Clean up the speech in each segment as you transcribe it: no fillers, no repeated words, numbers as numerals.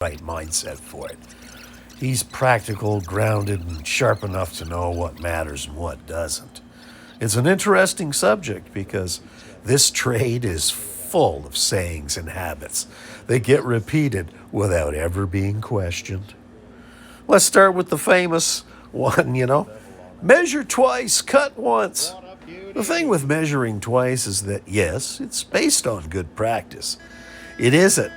right mindset for it. He's practical, grounded, and sharp enough to know what matters and what doesn't. It's an interesting subject because this trade is full of sayings and habits that get repeated without ever being questioned. Let's start with the famous one. Measure twice, cut once. The thing with measuring twice is that, yes, it's based on good practice. It is at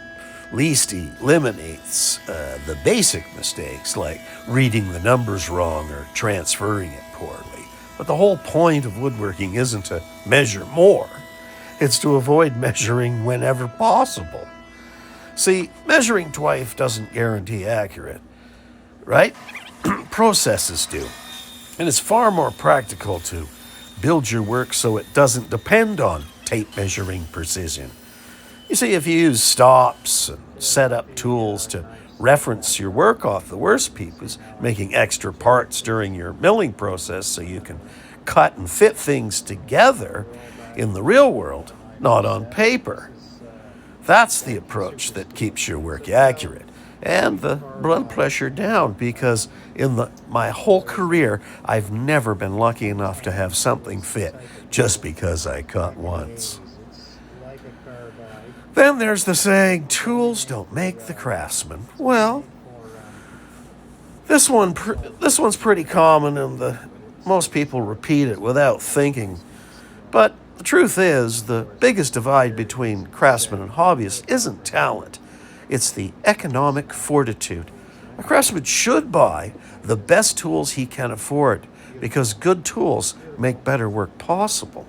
least eliminates the basic mistakes like reading the numbers wrong or transferring it poorly. But the whole point of woodworking isn't to measure more. It's to avoid measuring whenever possible. See, measuring twice doesn't guarantee accurate, right? Processes do. And it's far more practical to build your work so it doesn't depend on tape measuring precision. You see, if you use stops and set up tools to reference your work off the worst pieces, making extra parts during your milling process so you can cut and fit things together in the real world, not on paper. That's the approach that keeps your work accurate and the blood pressure down, because in my whole career, I've never been lucky enough to have something fit just because I cut once. Then there's the saying, tools don't make the craftsman. Well, this one's pretty common, and most people repeat it without thinking. But the truth is, the biggest divide between craftsmen and hobbyists isn't talent. It's the economic fortitude. A craftsman should buy the best tools he can afford because good tools make better work possible.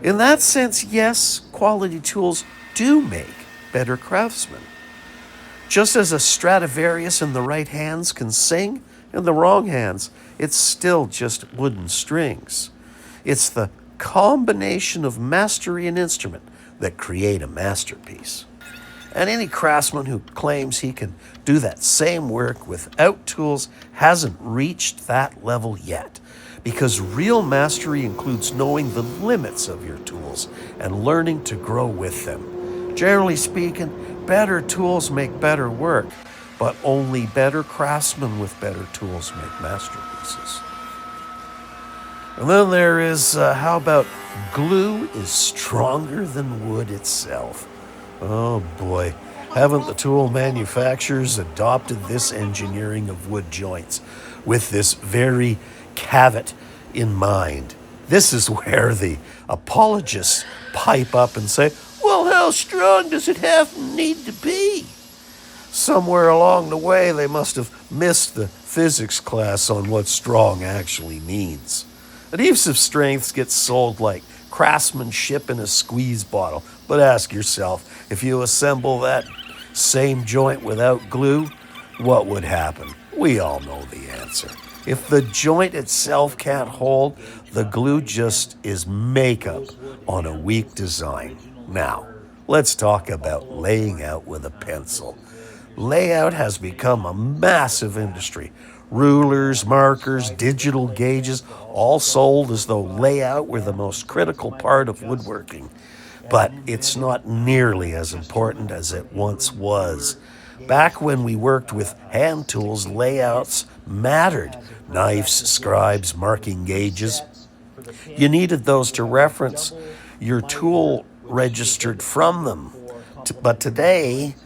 In that sense, yes, quality tools do make better craftsmen. Just as a Stradivarius in the right hands can sing, in the wrong hands, it's still just wooden strings. It's the combination of mastery and instrument that create a masterpiece. And any craftsman who claims he can do that same work without tools hasn't reached that level yet. Because real mastery includes knowing the limits of your tools and learning to grow with them. Generally speaking, better tools make better work, but only better craftsmen with better tools make masterpieces. And then there is, how about glue is stronger than wood itself? Oh boy, haven't the tool manufacturers adopted this engineering of wood joints with this very caveat in mind? This is where the apologists pipe up and say, well, how strong does it need to be? Somewhere along the way, they must have missed the physics class on what strong actually means. Adhesive strengths get sold like craftsmanship in a squeeze bottle, but ask yourself, if you assemble that same joint without glue, what would happen? We all know the answer. If the joint itself can't hold, the glue just is makeup on a weak design. Now, let's talk about laying out with a pencil. Layout has become a massive industry. Rulers, markers, digital gauges, all sold as though layout were the most critical part of woodworking. But it's not nearly as important as it once was. Back when we worked with hand tools, layouts mattered. Knives, scribes, marking gauges. You needed those to reference your tool registered from them. But today,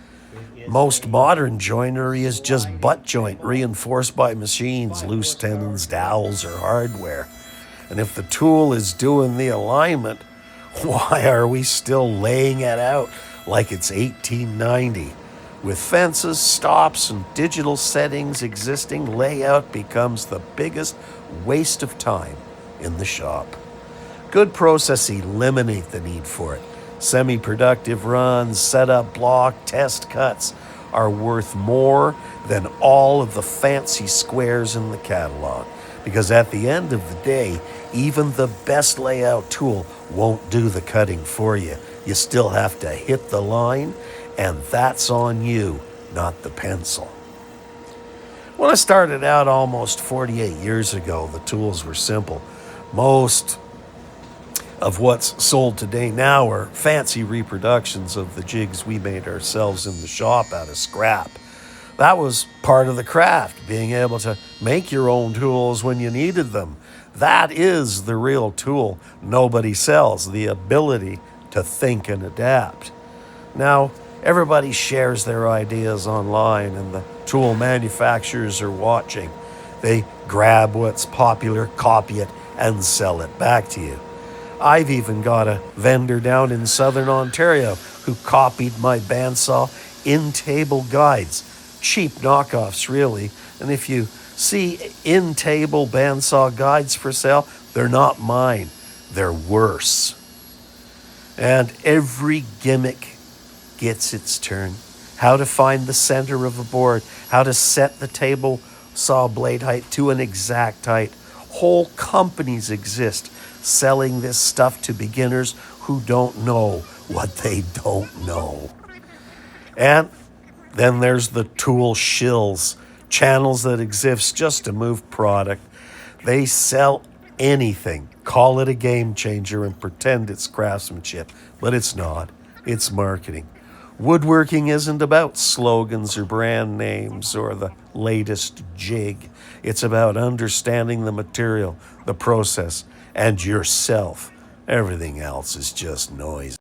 most modern joinery is just butt joint reinforced by machines, loose tenons, dowels, or hardware. And if the tool is doing the alignment, why are we still laying it out like it's 1890? With fences, stops, and digital settings existing, layout becomes the biggest waste of time in the shop. Good process eliminate the need for it. Semi-productive runs, setup block, test cuts are worth more than all of the fancy squares in the catalog. Because at the end of the day, even the best layout tool won't do the cutting for you. You still have to hit the line, and that's on you, not the pencil. When I started out almost 48 years ago, the tools were simple. Most of what's sold today now are fancy reproductions of the jigs we made ourselves in the shop out of scrap. That was part of the craft, being able to make your own tools when you needed them. That is the real tool nobody sells, the ability to think and adapt. Now, everybody shares their ideas online, and the tool manufacturers are watching. They grab what's popular, copy it, and sell it back to you. I've even got a vendor down in southern Ontario who copied my bandsaw in-table guides. Cheap knockoffs, really. And if you see in-table bandsaw guides for sale, they're not mine. They're worse. And every gimmick gets its turn. How to find the center of a board, how to set the table saw blade height to an exact height. Whole companies exist selling this stuff to beginners who don't know what they don't know. And then there's the tool shills, channels that exist just to move product. They sell anything, call it a game changer, and pretend it's craftsmanship, but it's not. It's marketing. Woodworking isn't about slogans or brand names or the latest jig. It's about understanding the material, the process, and yourself. Everything else is just noise.